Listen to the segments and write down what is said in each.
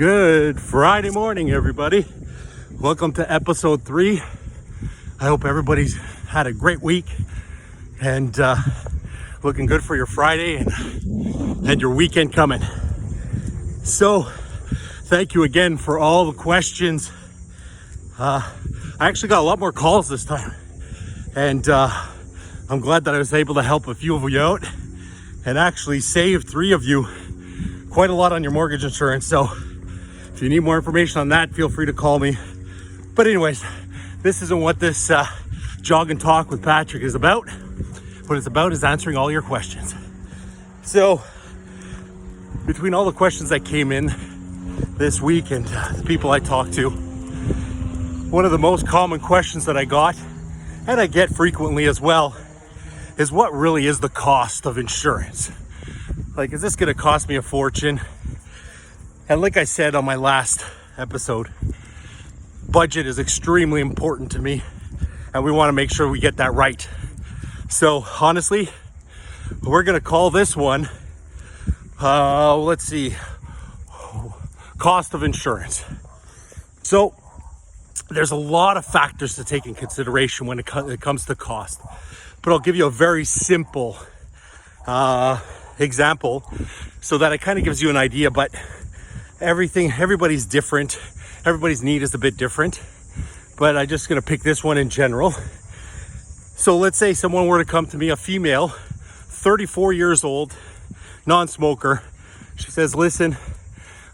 Good Friday morning, everybody. Welcome to episode 3. I hope everybody's had a great week and looking good for your Friday and your weekend coming. So, thank you again for all the questions. I actually got a lot more calls this time, and I'm glad that I was able to help a few of you out and actually save 3 of you quite a lot on your mortgage insurance. So if you need more information on that, feel free to call me. But anyways, this isn't what this Jog Talk with Patrick is about. What it's about is answering all your questions. So between all the questions that came in this week and the people I talked to, one of the most common questions that I got, and I get frequently as well, is what really is the cost of insurance? Like, is this going to cost me a fortune? And like I said on my last episode, budget is extremely important to me, and we want to make sure we get that right. So honestly, we're going to call this one, cost of insurance. So there's a lot of factors to take in consideration when it comes to cost, but I'll give you a very simple example so that it kind of gives you an idea. But everybody's different, everybody's need is a bit different, but I'm just going to pick this one in general. So let's say someone were to come to me, a female, 34 years old, non-smoker. She says, listen,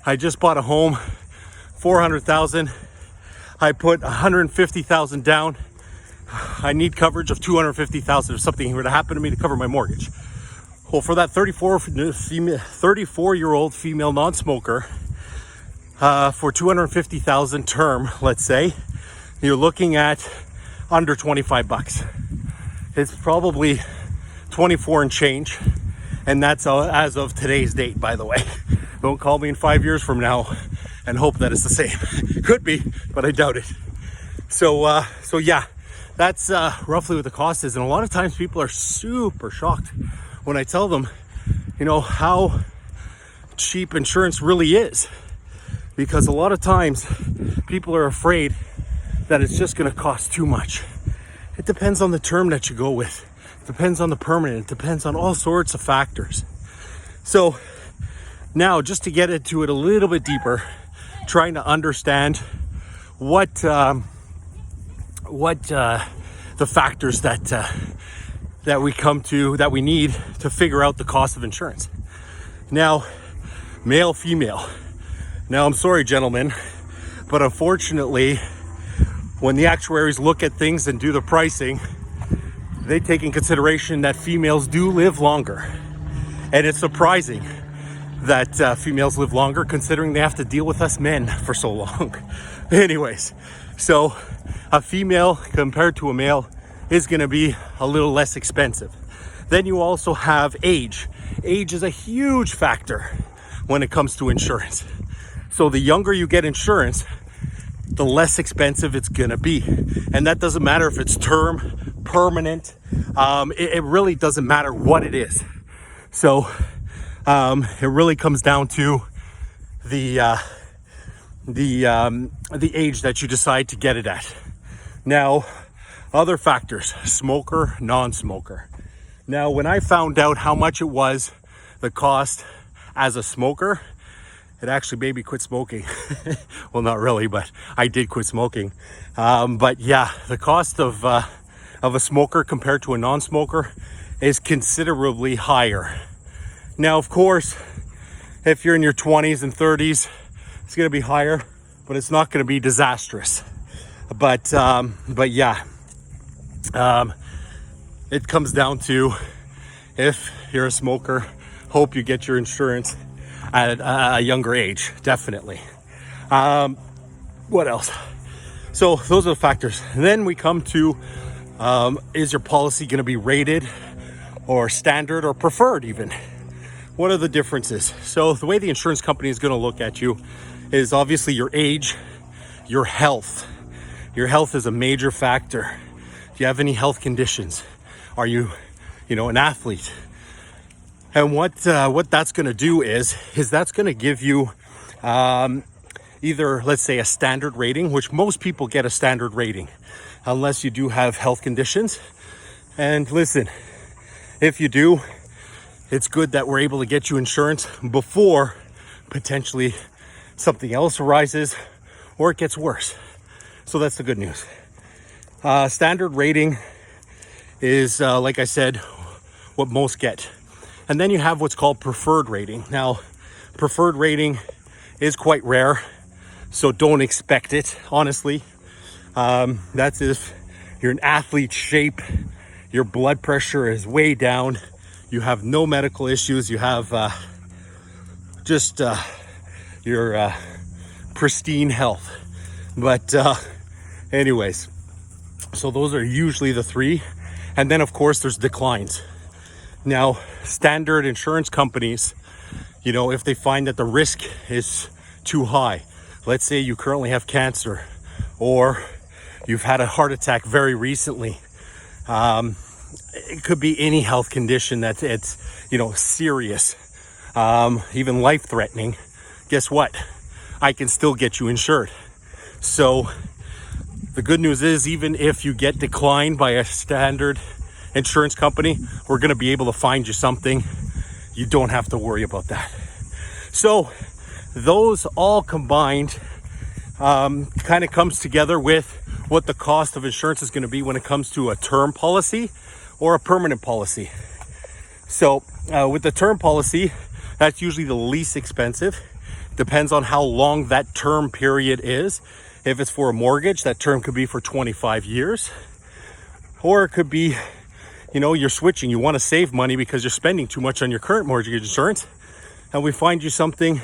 I just bought a home, $400,000. I put $150,000 down. I need coverage of $250,000 if something were to happen to me to cover my mortgage. Well, for that 34-year-old female non-smoker, for $250,000 term, let's say, you're looking at under $25. It's probably 24 and change, and that's as of today's date, by the way. Don't call me in 5 years from now and hope that it's the same. Could be, but I doubt it. So yeah, that's roughly what the cost is. And a lot of times people are super shocked when I tell them, how cheap insurance really is. Because a lot of times people are afraid that it's just going to cost too much. It depends on the term that you go with. It depends on the permanent. It depends on all sorts of factors. So now, just to get into it a little bit deeper, trying to understand what the factors that we need to figure out the cost of insurance. Now, male, female. Now, I'm sorry, gentlemen, but unfortunately, when the actuaries look at things and do the pricing, they take in consideration that females do live longer. And it's surprising that females live longer, considering they have to deal with us men for so long. Anyways, so a female compared to a male is going to be a little less expensive. Then you also have age. Age is a huge factor when it comes to insurance. So the younger you get insurance, the less expensive it's going to be. And that doesn't matter if it's term, permanent. It really doesn't matter what it is. So it really comes down to the age that you decide to get it at. Now, other factors: smoker, non-smoker. Now, when I found out how much it was, the cost as a smoker, it actually made me quit smoking. Well, not really, but I did quit smoking. But yeah, the cost of a smoker compared to a non-smoker is considerably higher. Now, of course, if you're in your 20s and 30s, it's going to be higher, but it's not going to be disastrous. But yeah, it comes down to, if you're a smoker, hope you get your insurance at a younger age, definitely. What else? So those are the factors. And then we come to, is your policy going to be rated or standard or preferred even? What are the differences? So the way the insurance company is going to look at you is obviously your age, your health. Your health is a major factor. Do you have any health conditions? Are you, an athlete? And what that's going to do is that's going to give you either, let's say, a standard rating, which most people get a standard rating, unless you do have health conditions. And listen, if you do, it's good that we're able to get you insurance before potentially something else arises or it gets worse. So that's the good news. Standard rating is, like I said, what most get. And then you have what's called preferred rating. Now, preferred rating is quite rare, so don't expect it, honestly. That's if you're in athlete shape, your blood pressure is way down, you have no medical issues, you have just your pristine health. But anyways, so those are usually the three. And then, of course, there's declines. Now, standard insurance companies, you know, if they find that the risk is too high, let's say you currently have cancer or you've had a heart attack very recently, it could be any health condition that it's, you know, serious, even life-threatening. Guess what? I can still get you insured. So the good news is, even if you get declined by a standard insurance company, we're going to be able to find you something. You don't have to worry about that. So those all combined kind of comes together with what the cost of insurance is going to be when it comes to a term policy or a permanent policy. So with the term policy, that's usually the least expensive. Depends on how long that term period is. If it's for a mortgage, that term could be for 25 years. Or it could be, you know, you're switching. You want to save money because you're spending too much on your current mortgage insurance. And we find you something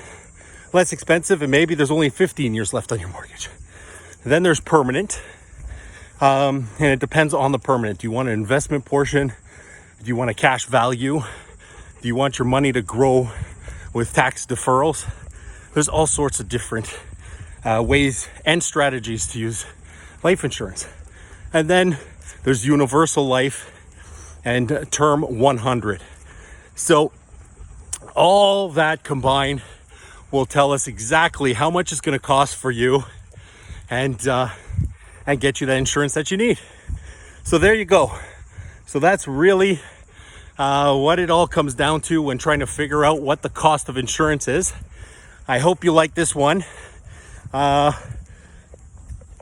less expensive and maybe there's only 15 years left on your mortgage. Then there's permanent. And it depends on the permanent. Do you want an investment portion? Do you want a cash value? Do you want your money to grow with tax deferrals? There's all sorts of different ways and strategies to use life insurance. And then there's universal life and term 100. So all that combined will tell us exactly how much it's going to cost for you and get you the insurance that you need. So there you go. So that's really what it all comes down to when trying to figure out what the cost of insurance is. I hope you like this one.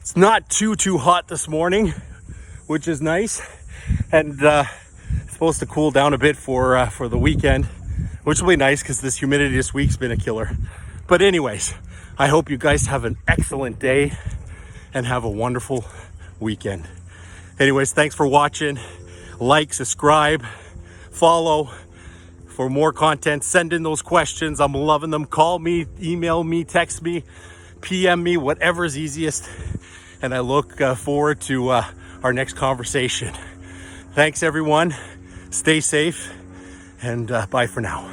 It's not too hot this morning, which is nice, and it's supposed to cool down a bit for the weekend, which will be nice because this humidity this week's been a killer. But anyways, I hope you guys have an excellent day and have a wonderful weekend. Anyways, thanks for watching. Like, subscribe, follow for more content. Send in those questions. I'm loving them. Call me, email me, text me, PM me, whatever is easiest. And I look forward to our next conversation. Thanks, everyone. Stay safe, and bye for now.